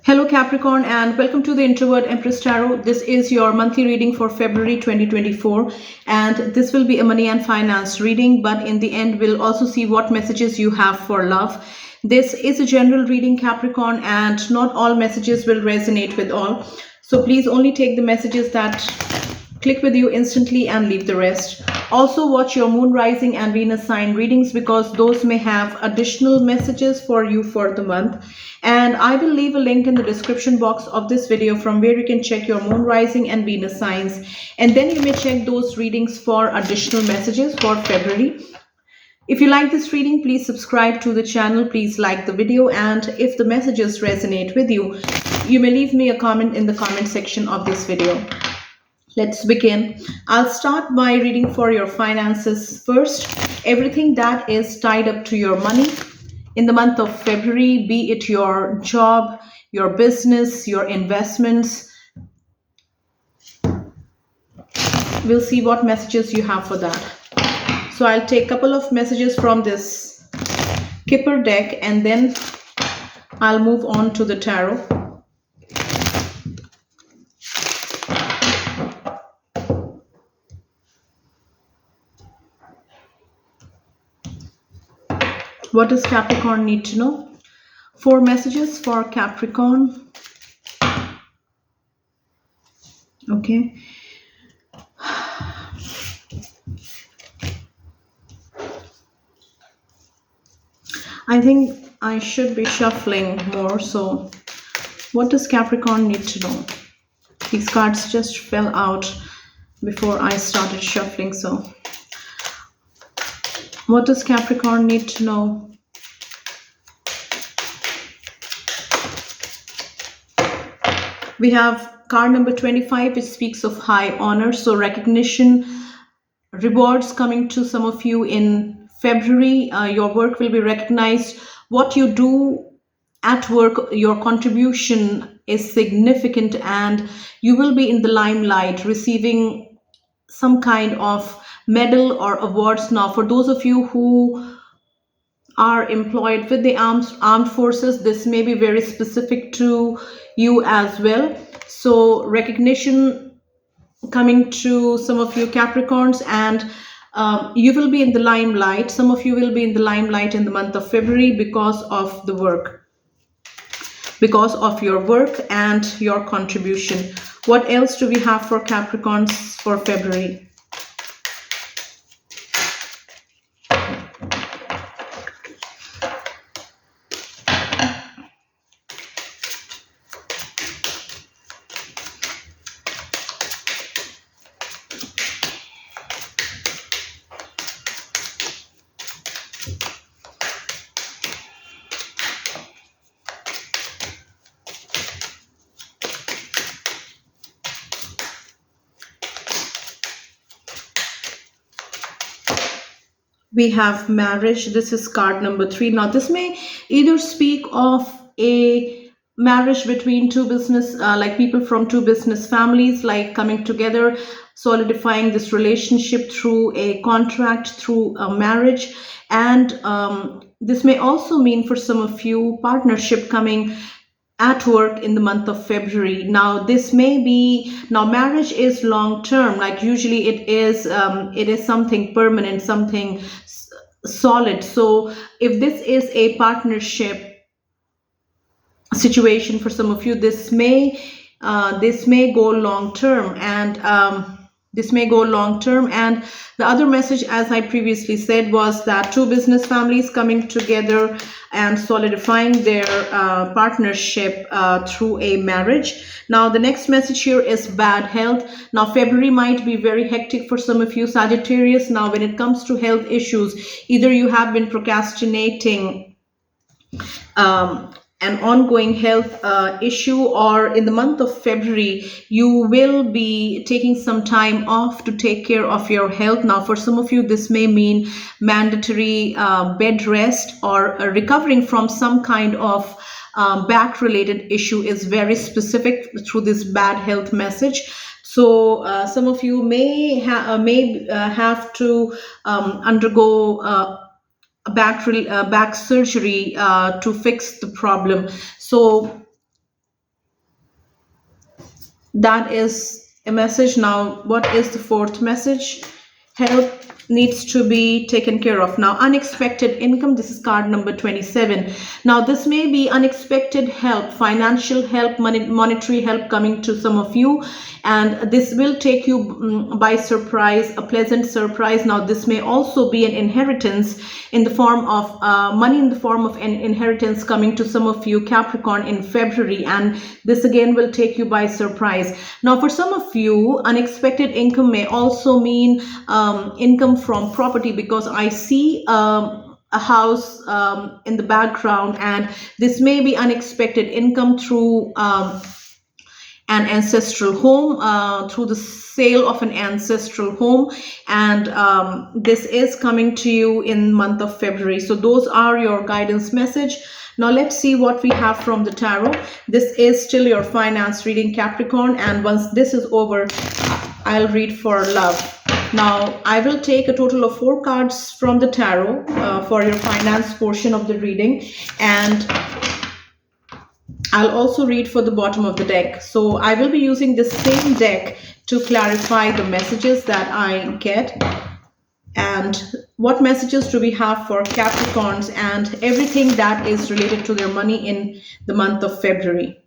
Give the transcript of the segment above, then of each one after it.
Hello, Capricorn, and welcome to the Introvert Empress Tarot. This is your monthly reading for February 2024, and this will be a money and finance reading, but in the end, we'll also see what messages you have for love. This is a general reading, Capricorn, and not all messages will resonate with all. So please only take the messages that click with you instantly and leave the rest. Also watch your moon rising and Venus sign readings because those may have additional messages for you for the month. And I will leave a link in the description box of this video from where you can check your moon rising and Venus signs. And then you may check those readings for additional messages for February. If you like this reading, please subscribe to the channel. Please like the video. And if the messages resonate with you, you may leave me a comment in the comment section of this video. Let's begin. I'll start by reading for your finances first. Everything that is tied up to your money in the month of February, be it your job, your business, your investments. We'll see what messages you have for that. So I'll take a couple of messages from this Kipper deck and then I'll move on to the tarot. What does Capricorn need to know? 4 messages for Capricorn. Okay. I think I should be shuffling more. So what does Capricorn need to know? These cards just fell out before I started shuffling. So what does Capricorn need to know? We have card number 25, which speaks of high honor. So recognition, rewards coming to some of you in February. Your work will be recognized. What you do at work, your contribution is significant and you will be in the limelight receiving some kind of medal or awards. Now, for those of you who are employed with the armed forces, this may be very specific to you as well. So recognition coming to some of you Capricorns, and you will be in the limelight. Some of you will be in the limelight in the month of February because of the work, because of your work and your contribution. What else do we have for Capricorns for February? We have marriage. This is card number 3. Now, this may either speak of a marriage between two business, like people from two business families, like coming together, solidifying this relationship through a contract, through a marriage. And this may also mean for some of you partnership coming at work in the month of February. Now, this may be, now marriage is long term, like usually it is something permanent, something solid. So if this is a partnership situation for some of you, this may go long term, and this may go long term. And the other message, as I previously said, was that two business families coming together and solidifying their partnership through a marriage. Now, the next message here is bad health. Now, February might be very hectic for some of you Sagittarius. Now, when it comes to health issues, either you have been procrastinating an ongoing health issue, or in the month of February, you will be taking some time off to take care of your health. Now, for some of you, this may mean mandatory bed rest or recovering from some kind of back related issue is very specific through this bad health message. So some of you may have to undergo back surgery to fix the problem. So That is a message. Now, what is the fourth message? Health needs to be taken care of. Now, unexpected income. This is card number 27. Now, this may be unexpected help, financial help, monetary help coming to some of you, and this will take you by surprise, a pleasant surprise. Now, this may also be an inheritance in the form of money, in the form of an inheritance coming to some of you, Capricorn, in February, and this again will take you by surprise. Now, for some of you, unexpected income may also mean income from property, because I see a house in the background, and this may be unexpected income through an ancestral home, through the sale of an ancestral home, and this is coming to you in month of February. So those are your guidance message. Now let's see what we have from the tarot. This is still your finance reading, Capricorn, and once this is over, I'll read for love. Now, I will take a total of 4 cards from the tarot for your finance portion of the reading, and I'll also read for the bottom of the deck. So I will be using the same deck to clarify the messages that I get. And what messages do we have for Capricorns and everything that is related to their money in the month of February?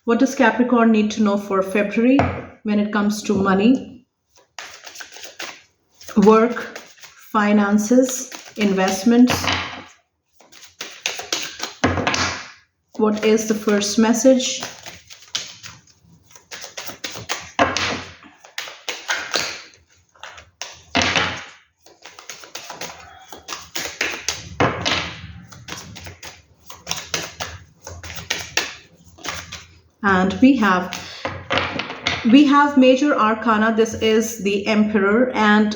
What does Capricorn need to know for February when it comes to money, work, finances, investments? What is the first message? And we have major arcana. This is the Emperor, and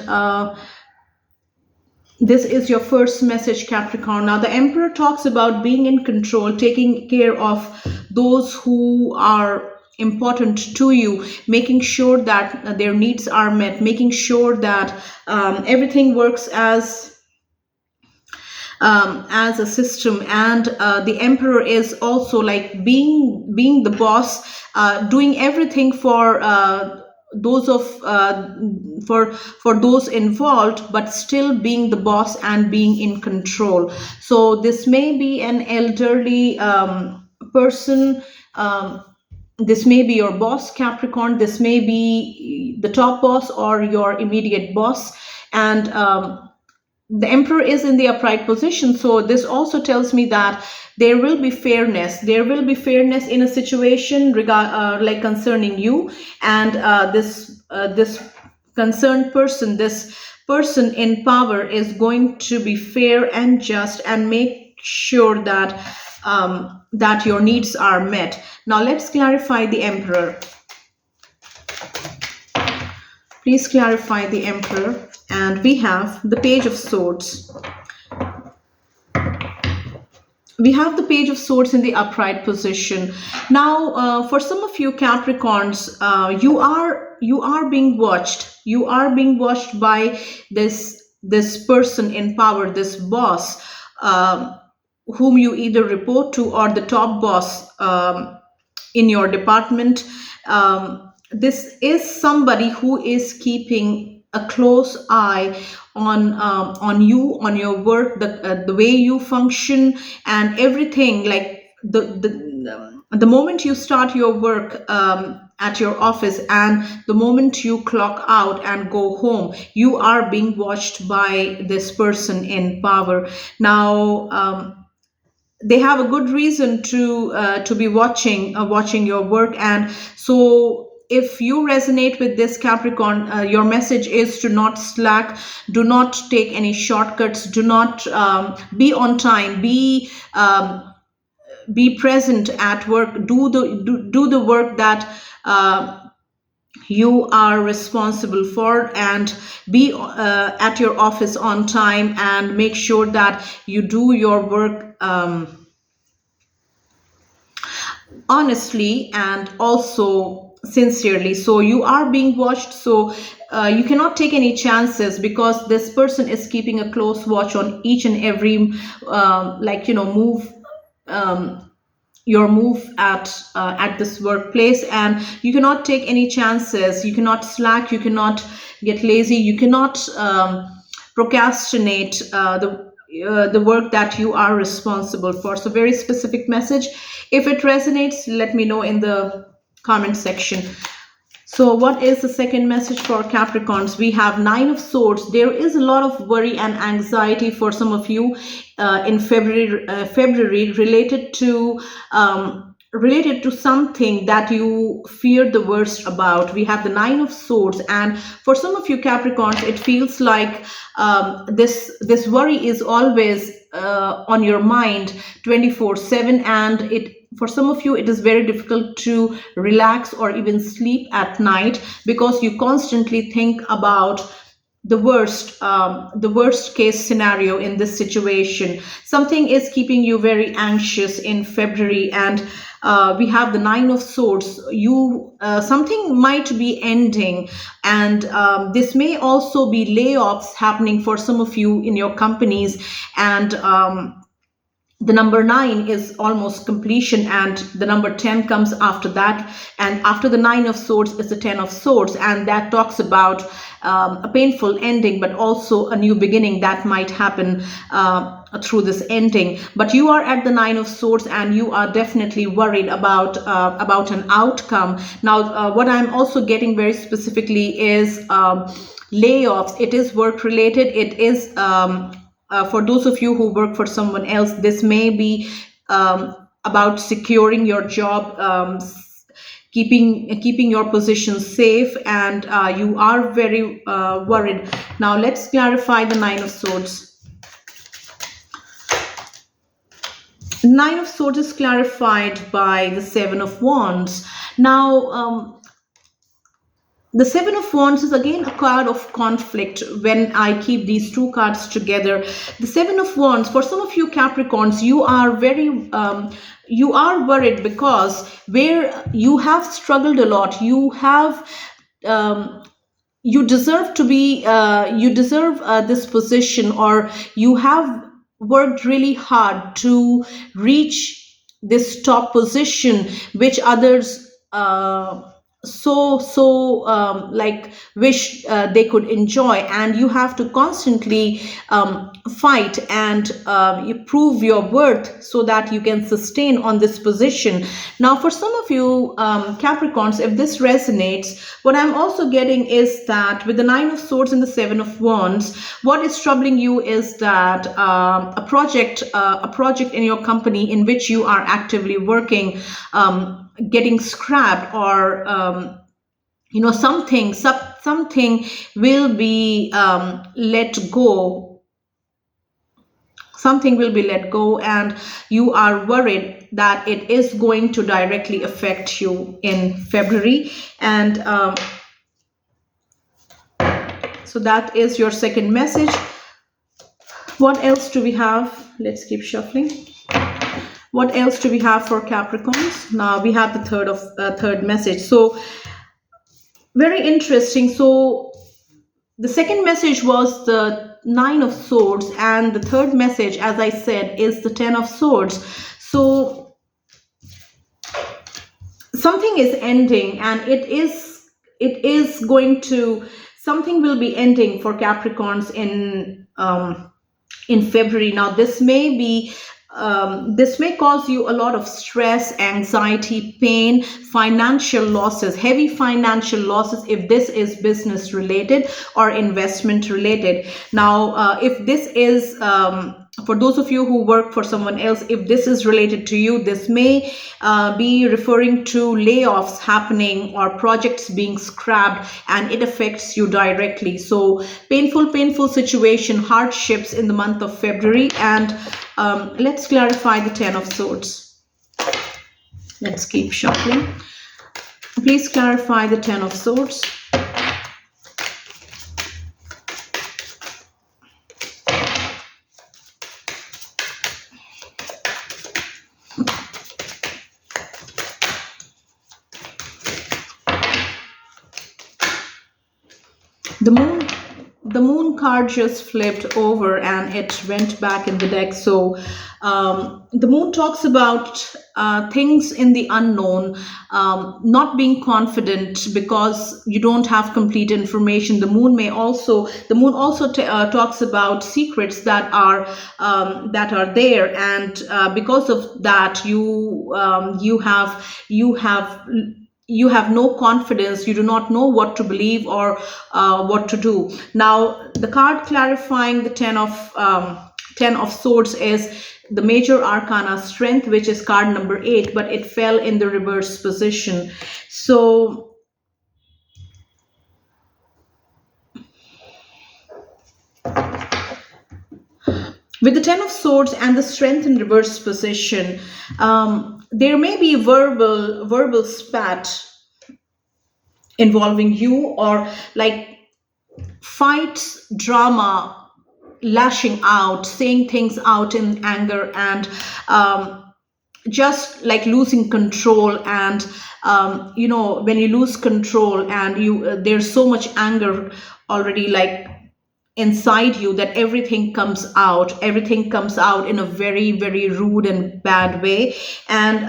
this is your first message, Capricorn. Now, the Emperor talks about being in control, taking care of those who are important to you, making sure that their needs are met, making sure that everything works as a system. And the Emperor is also like being the boss, doing everything for those of for those involved, but still being the boss and being in control. So this may be an elderly person. This may be your boss, Capricorn. This may be the top boss or your immediate boss. And the Emperor is in the upright position. So this also tells me that there will be fairness. There will be fairness in a situation like concerning you. And this concerned person, this person in power, is going to be fair and just and make sure that that your needs are met. Now let's clarify the Emperor. Please clarify the Emperor. And we have the Page of Swords. We have the Page of Swords in the upright position. Now, for some of you Capricorns, you are being watched. You are being watched by this person in power, this boss, whom you either report to, or the top boss in your department. This is somebody who is keeping a close eye on you, on your work, the way you function, and everything. Like the moment you start your work at your office and the moment you clock out and go home, you are being watched by this person in power. Now, they have a good reason to be watching your work. And so if you resonate with this, Capricorn, your message is to not slack, do not take any shortcuts, do not be on time, be present at work, do the work that you are responsible for, and be at your office on time, and make sure that you do your work honestly, and also sincerely. So you are being watched, so you cannot take any chances, because this person is keeping a close watch on each and every like, move, your move at this workplace. And you cannot take any chances, you cannot slack, you cannot get lazy, you cannot procrastinate the work that you are responsible for. So very specific message. If it resonates, let me know in the comment section. So what is the second message for Capricorns? We have Nine of Swords. There is a lot of worry and anxiety for some of you in February related to something that you fear the worst about. We have the Nine of Swords, and for some of you Capricorns, it feels like this worry is always on your mind 24/7, and it, for some of you, it is very difficult to relax or even sleep at night, because you constantly think about the worst case scenario in this situation. Something is keeping you very anxious in February. And we have the Nine of Swords. You something might be ending, and this may also be layoffs happening for some of you in your companies. And the number 9 is almost completion, and the number 10 comes after that. And after the Nine of Swords is the 10 of Swords, and that talks about a painful ending, but also a new beginning that might happen through this ending. But you are at the Nine of Swords, and you are definitely worried about an outcome. Now, what I'm also getting very specifically is layoffs. It is work related. It is for those of you who work for someone else, this may be about securing your job, keeping your position safe, and you are very worried. Now let's clarify the Nine of Swords. Nine of Swords is clarified by the Seven of Wands. Now, the Seven of Wands is again a card of conflict when I keep these two cards together. The Seven of Wands, for some of you Capricorns, you are you are worried because where you have struggled a lot, you have you deserve to be you deserve this position, or you have worked really hard to reach this top position, which others like wish they could enjoy. And you have to constantly fight and you prove your worth so that you can sustain on this position. Now for some of you Capricorns, if this resonates, what I'm also getting is that with the Nine of Swords and the Seven of Wands, what is troubling you is that a project in your company in which you are actively working getting scrapped, or something will be let go. Something will be let go, and you are worried that it is going to directly affect you in February. And so that is your second message. What else do we have? Let's keep shuffling. What else do we have for Capricorns? Now we have the third message. So very interesting. So the second message was the Nine of Swords, and the third message, as I said, is the Ten of Swords. So something is ending, and it is going to, something will be ending for Capricorns in February. Now this may cause you a lot of stress, anxiety, pain, financial losses, heavy financial losses if this is business related or investment related. Now, if this is for those of you who work for someone else, if this is related to you, this may be referring to layoffs happening or projects being scrapped, and it affects you directly. So painful situation, hardships in the month of February. And let's clarify the Ten of Swords. Let's keep shuffling. Please clarify the Ten of Swords. The moon card just flipped over and it went back in the deck. So the moon talks about things in the unknown, not being confident because you don't have complete information. The moon also talks about secrets that are there, and because of that, you have no confidence. You do not know what to believe or what to do. Now the card clarifying the ten of swords is the major arcana strength, which is card number 8, but it fell in the reverse position. So with the ten of swords and the strength in reverse position, there may be verbal spat involving you, or like fights, drama, lashing out, saying things out in anger, and just like losing control. And when you lose control and there's so much anger already, like inside you, that everything comes out in a very, very rude and bad way. And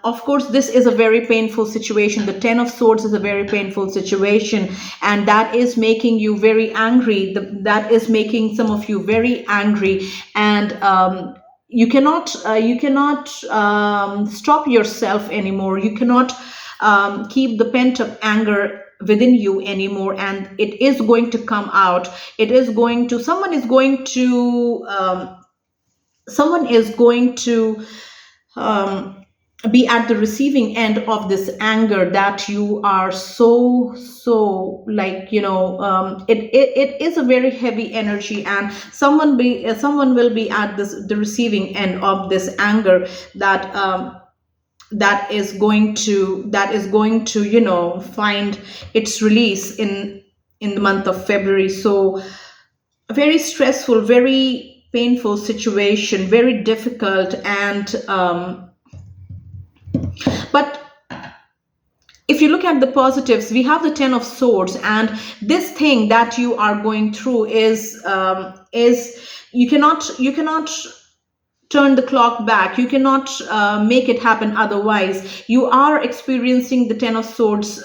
of course, this is a very painful situation. The 10 of swords is a very painful situation, and that is making you very angry. That is making some of you very angry, and you cannot stop yourself anymore. You cannot keep the pent up anger within you anymore, and it is going to come out. Someone is going to be at the receiving end of this anger that you are so like, it is a very heavy energy, and someone will be at the receiving end of this anger that is going to find its release in the month of February. So a very stressful, very painful situation, very difficult. And but if you look at the positives, we have the 10 of swords, and this thing that you are going through is you cannot turn the clock back. You cannot make it happen otherwise. You are experiencing the 10 of swords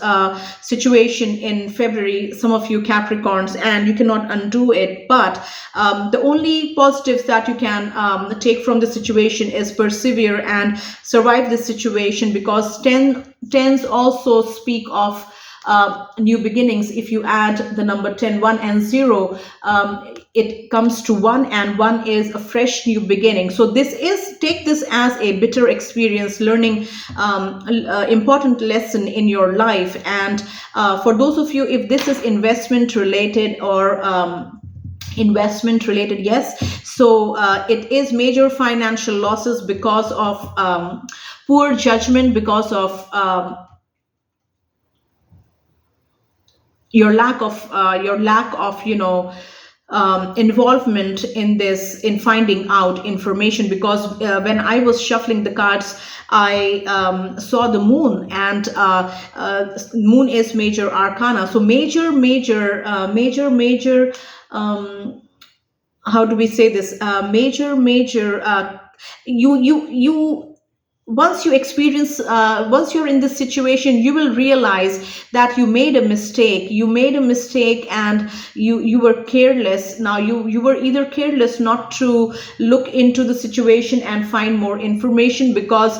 situation in February, some of you Capricorns, and you cannot undo it. But the only positives that you can take from the situation is persevere and survive this situation, because tens also speak of new beginnings. If you add the number 10, 1 and 0, it comes to 1, and 1 is a fresh new beginning. So take this as a bitter experience, learning important lesson in your life. And for those of you, if this is investment related or investment related, yes, so it is major financial losses because of poor judgment, because of your lack of involvement in finding out information. Because when I was shuffling the cards, I saw the moon, and moon is major arcana. So major how do we say this, you once you're in this situation, you will realize that you made a mistake. And you were careless. Now you were either careless not to look into the situation and find more information, because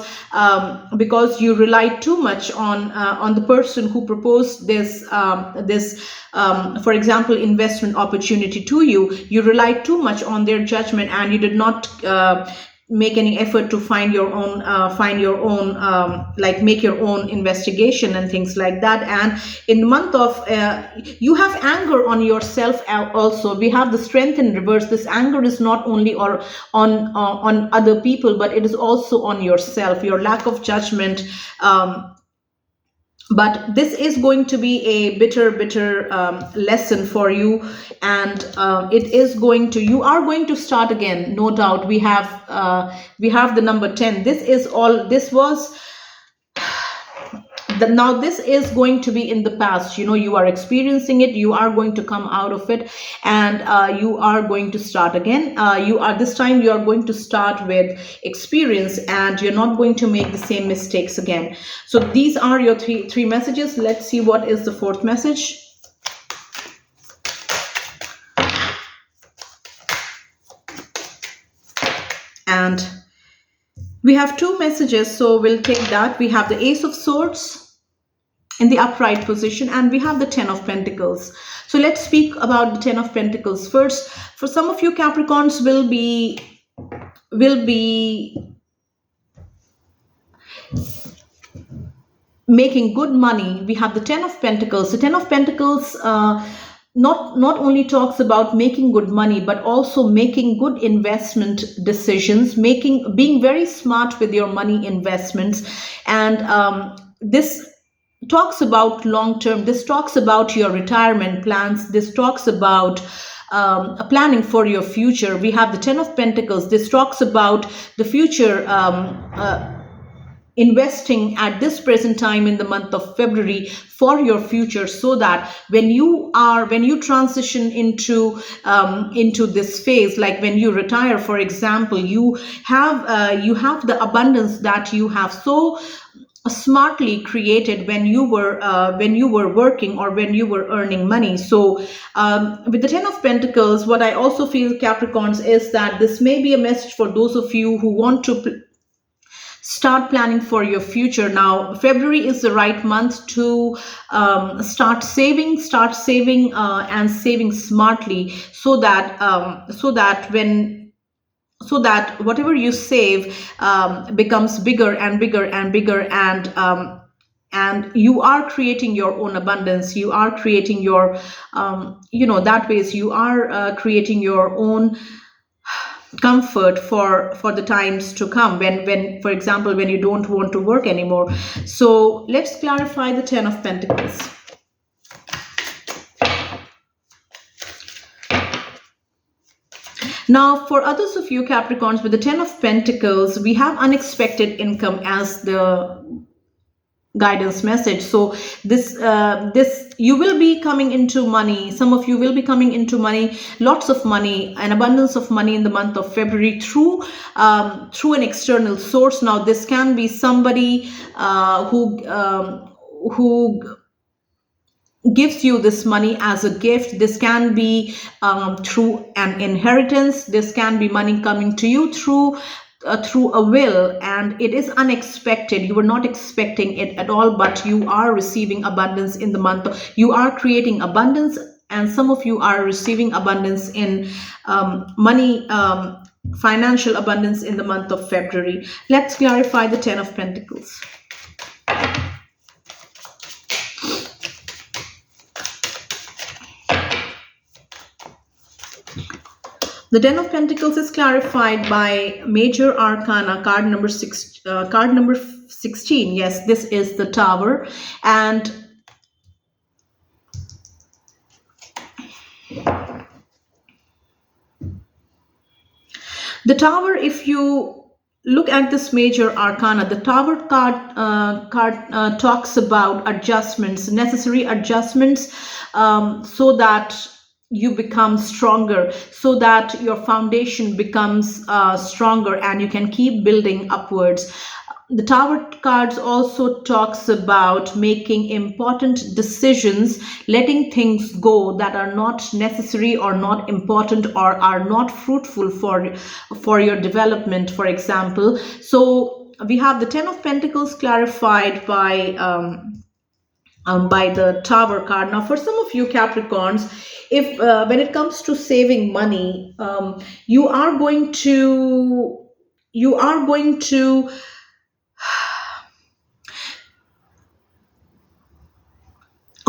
you relied too much on the person who proposed this for example, investment opportunity to you. You relied too much on their judgment, and you did not make any effort to find your own like make your own investigation and things like that. And in the month of you have anger on yourself also. We have the strength in reverse. This anger is not only on other people, but it is also on yourself, your lack of judgment. But this is going to be a bitter lesson for you, and you are going to start again, no doubt. We have Now this is going to be in the past. You are experiencing it, you are going to come out of it, and you are going to start again. This time you are going to start with experience, and you're not going to make the same mistakes again. So these are your three messages. Let's see what is the fourth message. And we have two messages, so we'll take that. We have the Ace of Swords in the upright position, and we have the Ten of Pentacles. So let's speak about the Ten of Pentacles first. For some of you, Capricorns will be making good money. We have the Ten of Pentacles. The Ten of Pentacles not only talks about making good money, but also making good investment decisions, being very smart with your money investments. And this talks about long term. This talks about your retirement plans. This talks about planning for your future. We have the Ten of Pentacles. This talks about the future, investing at this present time in the month of February for your future, so that when you transition into this phase, like when you retire, for example, you have the abundance that you have so smartly created when you were working, or when you were earning money. So with the Ten of Pentacles, what I also feel, Capricorns, is that this may be a message for those of you who want to start planning for your future. Now, February is the right month to start saving, and saving smartly, so that whatever you save becomes bigger and bigger and bigger, and you are creating your own abundance. You are creating your that ways you are creating your own comfort for the times to come, when for example, when you don't want to work anymore. So let's clarify the Ten of Pentacles. Now, for others of you, Capricorns, with the Ten of Pentacles, we have unexpected income as the guidance message. So this you will be coming into money. Some of you will be coming into money, lots of money, an abundance of money in the month of February through an external source. Now, this can be somebody who gives you this money as a gift. This can be through an inheritance. This can be money coming to you through a will, and it is unexpected. You were not expecting it at all, but you are receiving abundance in the month. You are creating abundance, and some of you are receiving abundance in money, financial abundance in the month of February. Let's clarify the Ten of Pentacles. The Ten of Pentacles is clarified by Major Arcana, card number 16. Yes, this is the Tower. And the Tower, if you look at this Major Arcana, the Tower card talks about adjustments, necessary adjustments, so that you become stronger, so that your foundation becomes stronger, and you can keep building upwards. The Tower cards also talks about making important decisions, letting things go that are not necessary or not important or are not fruitful for your development, for example. So we have the Ten of Pentacles clarified by the Tower card. Now, for some of you, Capricorns, if when it comes to saving money, you are going to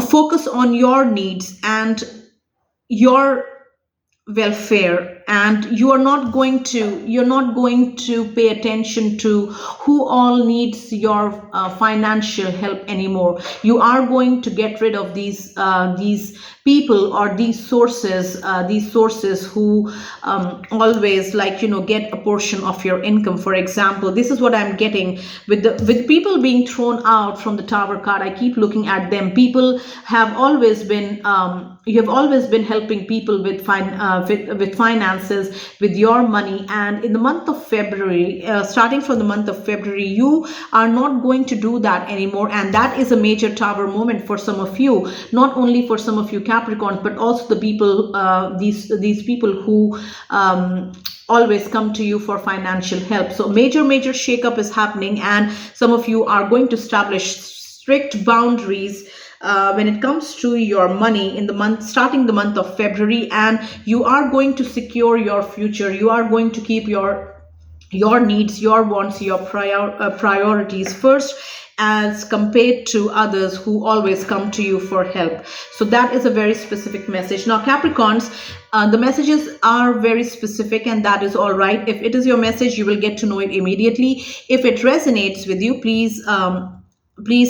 focus on your needs and your welfare, and you're not going to pay attention to who all needs your financial help anymore. You are going to get rid of these people or these sources who always, like, get a portion of your income. For example, this is what I'm getting with people being thrown out from the Tower card. I keep looking at them. People have always been you have always been helping people with finances, with your money, and in the month of February, starting from the month of February, you are not going to do that anymore, and that is a major Tower moment for some of you. Not only for some of you Capricorns, but also the people, these people who always come to you for financial help. So major shakeup is happening, and some of you are going to establish strict boundaries when it comes to your money in the month, starting the month of February, and you are going to secure your future. You are going to keep your needs, your wants, your priorities first, as compared to others who always come to you for help. So that is a very specific message. Now, Capricorns, the messages are very specific, and that is all right. If it is your message, you will get to know it immediately. If it resonates with you, please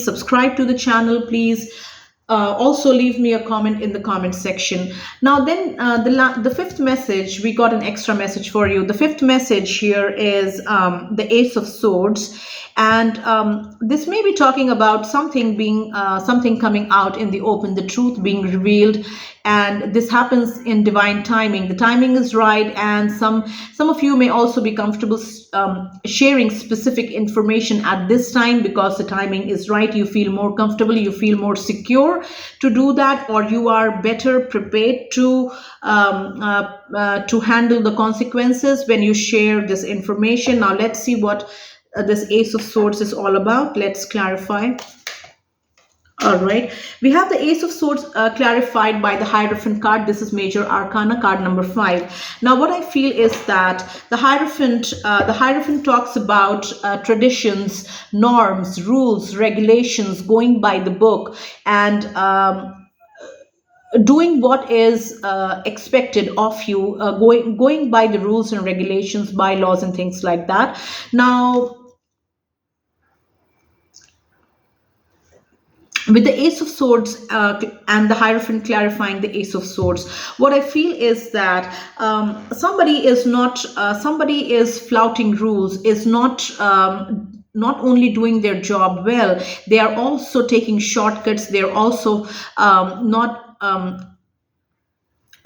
subscribe to the channel. Please also leave me a comment in the comment section. Now then, the fifth message, we got an extra message for you. The fifth message here is the Ace of Swords, and this may be talking about something coming out in the open, the truth being revealed, and this happens in divine timing. The timing is right, and some of you may also be comfortable sharing specific information at this time because the timing is right. You feel more comfortable, you feel more secure to do that, or you are better prepared to handle the consequences when you share this information. Now let's see what this Ace of Swords is all about. Let's clarify. All right, we have the Ace of Swords clarified by the Hierophant card. This is Major Arcana card number 5. Now, what I feel is that the Hierophant talks about traditions, norms, rules, regulations, going by the book, and doing what is expected of you, going by the rules and regulations, bylaws, and things like that. Now, with the Ace of Swords and the Hierophant clarifying the Ace of Swords, what I feel is that somebody is flouting rules, is not only doing their job well, they are also taking shortcuts. They're also not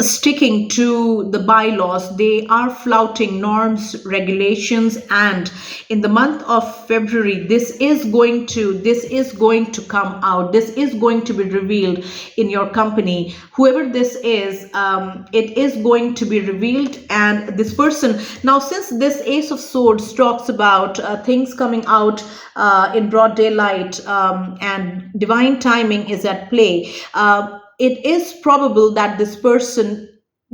sticking to the bylaws. They are flouting norms, regulations, and in the month of February, this is going to come out. This is going to be revealed in your company. Whoever this is, it is going to be revealed. And this person, now, since this Ace of Swords talks about things coming out in broad daylight, and divine timing is at play, it is probable that this person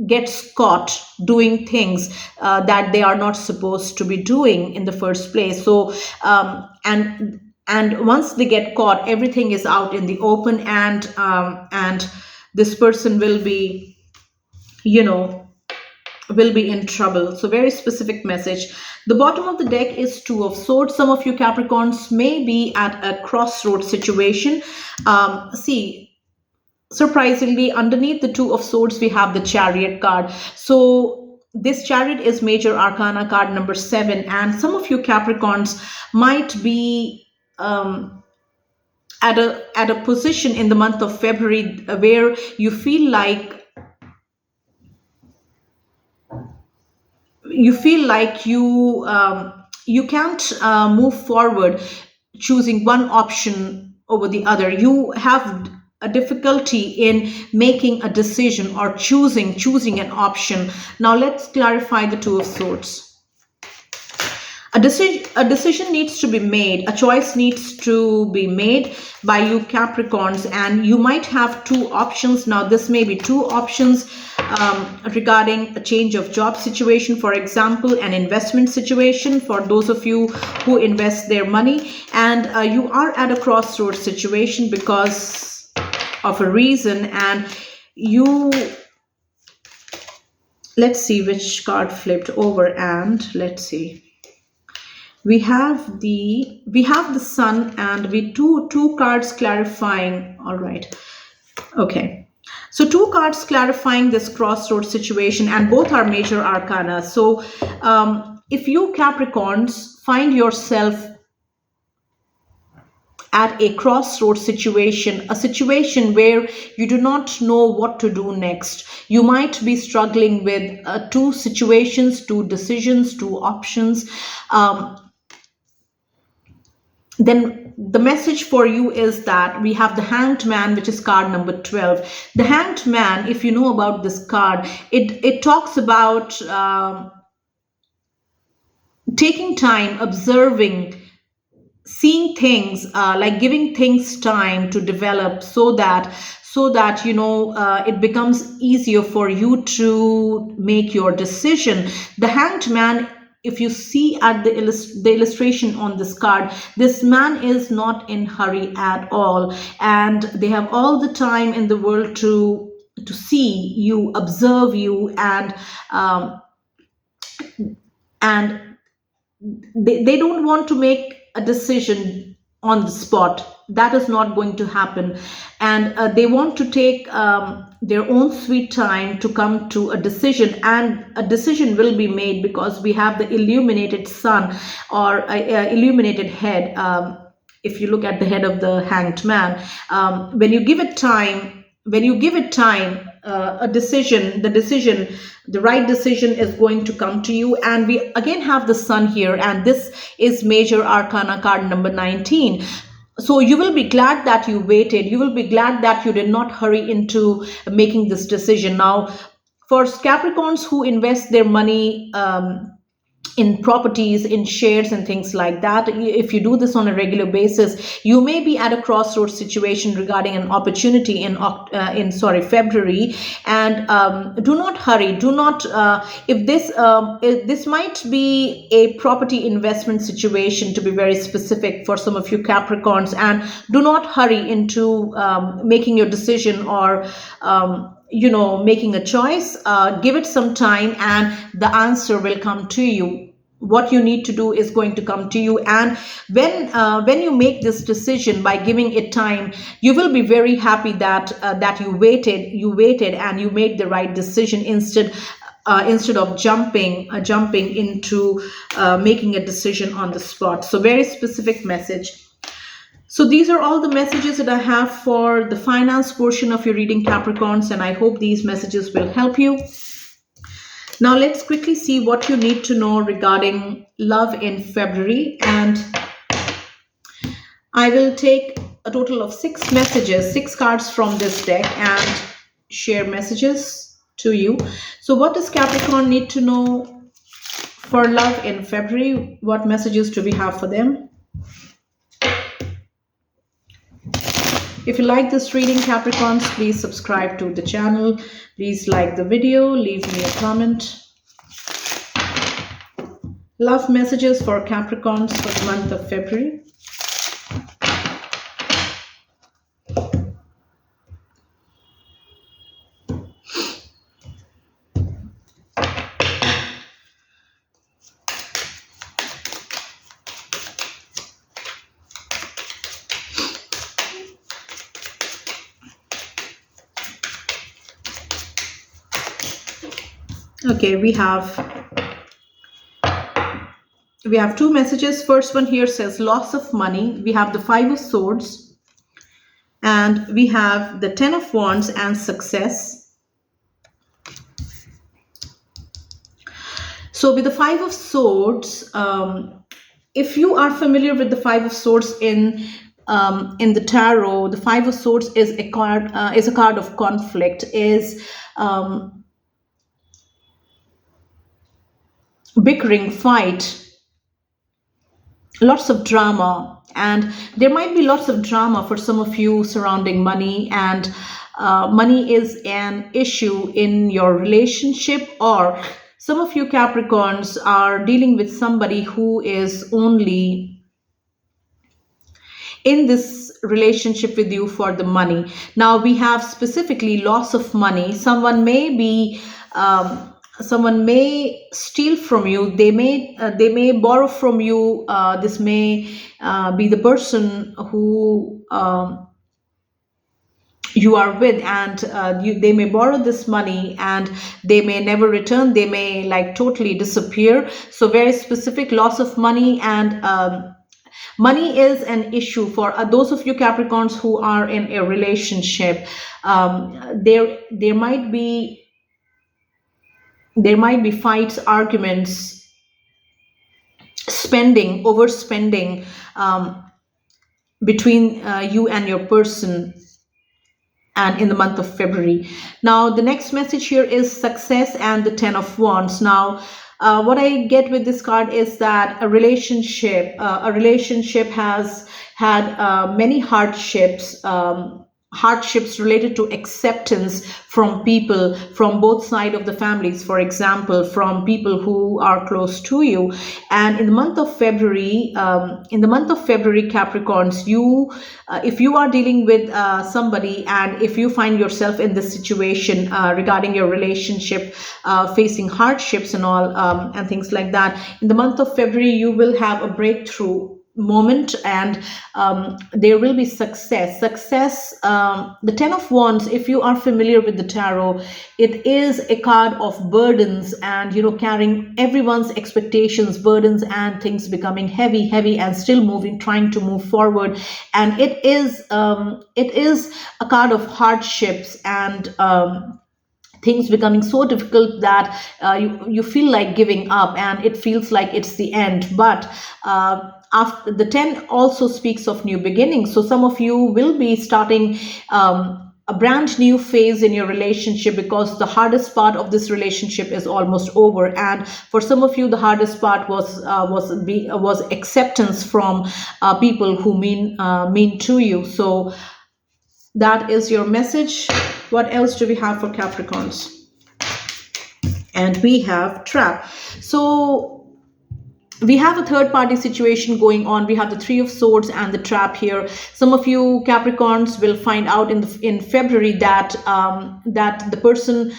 gets caught doing things that they are not supposed to be doing in the first place. So and once they get caught, everything is out in the open, and this person will be in trouble. So very specific message. The bottom of the deck is Two of Swords. Some of you Capricorns may be at a crossroads situation. Surprisingly, underneath the Two of Swords, we have the Chariot card. So this Chariot is Major Arcana card number 7. And some of you Capricorns might be at a position in the month of February where you feel like you can't move forward choosing one option over the other. You have a difficulty in making a decision or choosing an option. Now let's clarify the Two of Swords. A decision needs to be made. A choice needs to be made by you Capricorns, and you might have two options. Now this may be two options regarding a change of job situation, for example, an investment situation for those of you who invest their money, and you are at a crossroads situation because of a reason, and you Let's see which card flipped over, and let's see. We have the sun, and we two cards clarifying. All right. Okay. So two cards clarifying this crossroads situation, and both are major arcana. So if you Capricorns find yourself at a crossroads situation, a situation where you do not know what to do next. You might be struggling with two situations, two decisions, two options. Then the message for you is that we have the Hanged Man, which is card number 12. The Hanged Man, if you know about this card, it talks about taking time, observing, seeing things, like giving things time to develop, so that it becomes easier for you to make your decision. The Hanged Man, if you see at the illustration on this card, this man is not in hurry at all, and they have all the time in the world to see you, observe you, and they don't want to make a decision on the spot. That is not going to happen, and they want to take their own sweet time to come to a decision, and a decision will be made because we have the illuminated sun, or illuminated head. If you look at the head of the Hanged Man, when you give it time, a decision, the right decision is going to come to you. And we again have the sun here, and this is major arcana card number 19. So you will be glad that you waited. You will be glad that you did not hurry into making this decision. Now, for Capricorns who invest their money in properties, in shares, and things like that, if you do this on a regular basis, you may be at a crossroads situation regarding an opportunity in February. And do not hurry. Do not if this might be a property investment situation, to be very specific, for some of you Capricorns. And do not hurry into making your decision, or making a choice. Give it some time, and the answer will come to you. What you need to do is going to come to you. And when you make this decision by giving it time, you will be very happy that you waited and you made the right decision, instead of jumping into making a decision on the spot. So very specific message. So these are all the messages that I have for the finance portion of your reading, Capricorns, and I hope these messages will help you. Now let's quickly see what you need to know regarding love in February. And I will take a total of 6 messages, 6 cards from this deck, and share messages to you. So what does Capricorn need to know for love in February? What messages do we have for them? If you like this reading, Capricorns, please subscribe to the channel. Please like the video, leave me a comment. Love messages for Capricorns for the month of February. Okay, we have 2 messages. First one here says loss of money. We have the 5 of Swords, and we have the 10 of Wands and success. So with the 5 of Swords, if you are familiar with the 5 of Swords in the tarot, the 5 of Swords is a card of conflict, is bickering, fight, lots of drama. And there might be lots of drama for some of you surrounding money, and money is an issue in your relationship, or some of you Capricorns are dealing with somebody who is only in this relationship with you for the money. Now we have specifically loss of money. Someone may be someone may steal from you. They may borrow from you. This may be the person who you are with, and they may borrow this money and they may never return. They may like totally disappear. So very specific loss of money, and money is an issue for those of you Capricorns who are in a relationship. There might be fights, arguments, overspending between you and your person, and in the month of February. Now, the next message here is success and the Ten of Wands. Now, what I get with this card is that a relationship has had many hardships related to acceptance from people from both sides of the families, for example from people who are close to you. And in the month of February, Capricorns, you if you are dealing with somebody, and if you find yourself in this situation regarding your relationship, facing hardships and all, and things like that, in the month of February you will have a breakthrough moment, and there will be success. The Ten of Wands, if you are familiar with the tarot, it is a card of burdens, and carrying everyone's expectations, burdens, and things becoming heavy and still trying to move forward. And it is a card of hardships, and things becoming so difficult that you feel like giving up, and it feels like it's the end. But after the 10 also speaks of new beginnings, so some of you will be starting a brand new phase in your relationship, because the hardest part of this relationship is almost over. And for some of you, the hardest part was acceptance from people who mean to you. So that is your message. What else do we have for Capricorns? And we have trap. So we have a third party situation going on. We have the Three of Swords and the trap here. Some of you Capricorns will find out in February that the person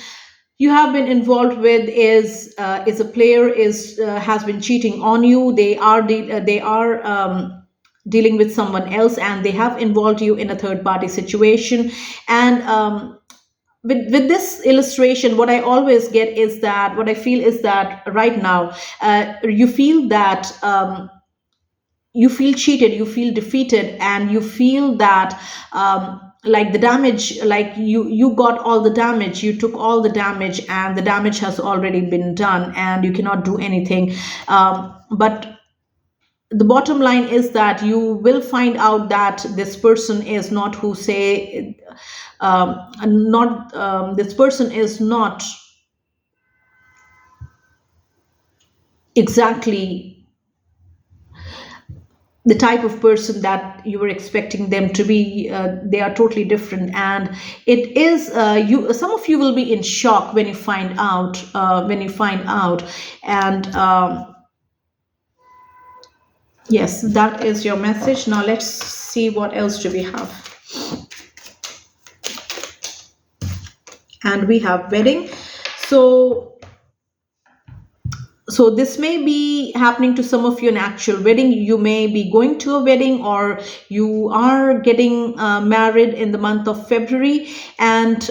you have been involved with is a player, has been cheating on you. They are dealing with someone else, and they have involved you in a third party situation. And with this illustration, what I always get is that, what I feel is that right now you feel that you feel cheated, you feel defeated, and you feel that like the damage, like you got all the damage, you took all the damage, and the damage has already been done, and you cannot do anything. But the bottom line is that you will find out that this person is not who say this person is not exactly the type of person that you were expecting them to be. They are totally different, and it is some of you will be in shock when you find out and yes, that is your message. Now let's see what else do we have. And we have wedding. So this may be happening to some of you, an actual wedding. You may be going to a wedding, or you are getting married in the month of February. And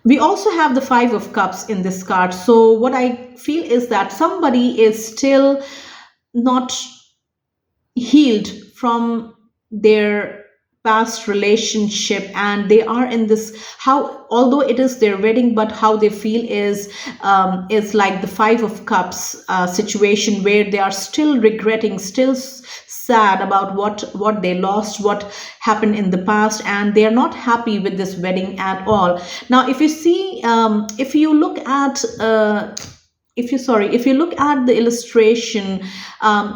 we also have the Five of Cups in this card. So what I feel is that somebody is still not healed from their past relationship, and they are in this, although it is their wedding, but how they feel is like the Five of Cups situation, where they are still regretting, still sad about what they lost, what happened in the past, and they are not happy with this wedding at all. Now if you see, if you look at the illustration,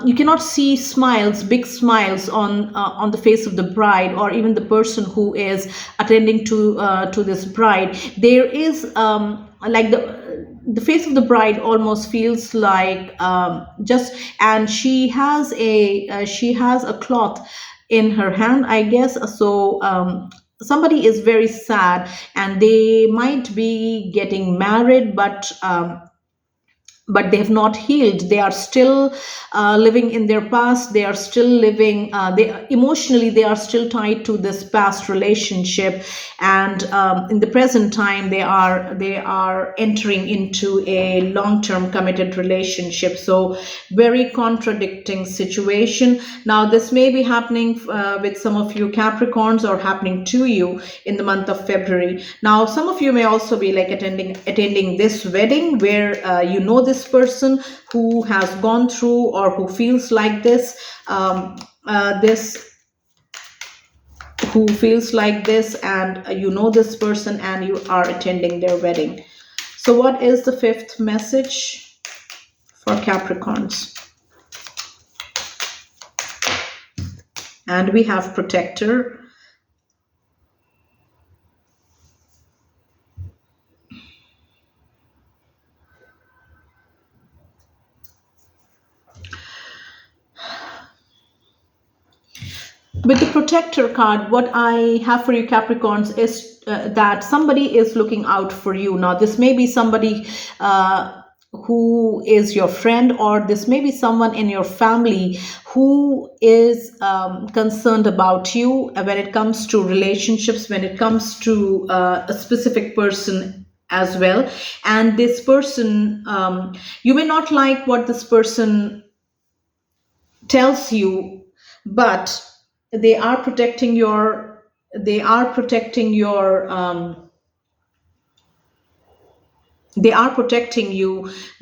you cannot see big smiles on the face of the bride, or even the person who is attending to this bride. There is the face of the bride almost feels like just, and she has a cloth in her hand, I guess. So somebody is very sad, and they might be getting married, but they have not healed. They are still living in their past. They are still living, they emotionally, they are still tied to this past relationship. And in the present time, they are entering into a long-term committed relationship. So very contradicting situation. Now this may be happening with some of you Capricorns, or happening to you in the month of February. Now some of you may also be like attending this wedding, where you know this person who has gone through, or who feels like this, this who feels like this, and you know this person, and you are attending their wedding. So what is the fifth message for Capricorns? And we have protector. With the protector card, what I have for you Capricorns is that somebody is looking out for you. Now this may be somebody who is your friend, or this may be someone in your family who is concerned about you when it comes to relationships, when it comes to a specific person as well. And this person, you may not like what this person tells you, but they are protecting your, they are protecting you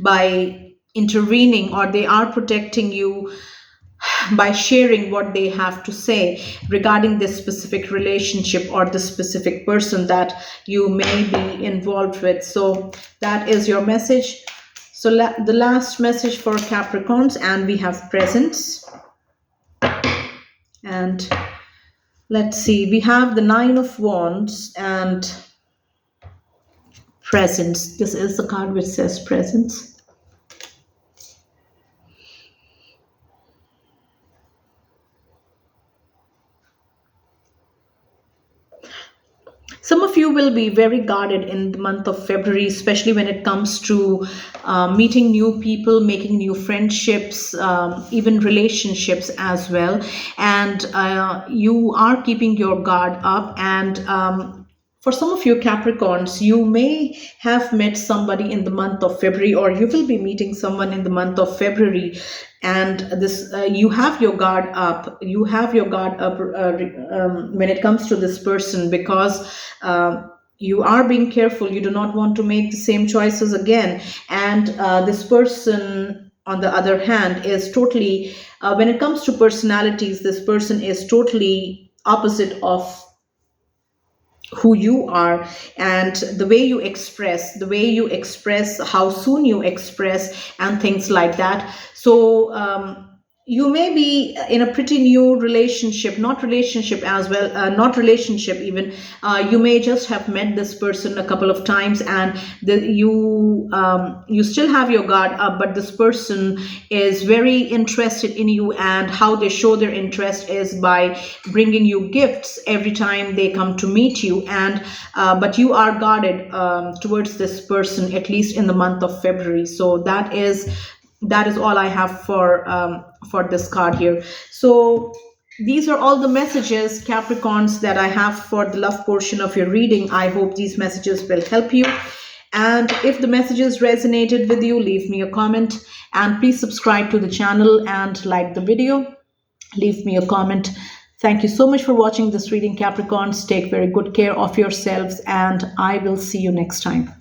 by intervening, or they are protecting you by sharing what they have to say regarding this specific relationship, or this specific person that you may be involved with. So that is your message. So the last message for Capricorns, and we have presence. And let's see, we have the Nine of Wands and presence. This is the card which says presence. Some of you will be very guarded in the month of February, especially when it comes to meeting new people, making new friendships, even relationships as well. And you are keeping your guard up. And for some of you Capricorns, you may have met somebody in the month of February, or you will be meeting someone in the month of February. And this, you have your guard up. You have your guard up when it comes to this person, because you are being careful. You do not want to make the same choices again. And this person, on the other hand, is totally, when it comes to personalities, this person is totally opposite of who you are, and the way you express, how soon you express, and things like that. So you may be in a pretty new relationship, not relationship as well, not relationship even. You may just have met this person a couple of times, and you still have your guard up, but this person is very interested in you, and how they show their interest is by bringing you gifts every time they come to meet you. And but you are guarded towards this person, at least in the month of February. So that is all I have for this card here. So these are all the messages, Capricorns, that I have for the love portion of your reading. I hope these messages will help you. And if the messages resonated with you, leave me a comment, and please subscribe to the channel and like the video. Leave me a comment. Thank you so much for watching this reading, Capricorns. Take very good care of yourselves, and I will see you next time.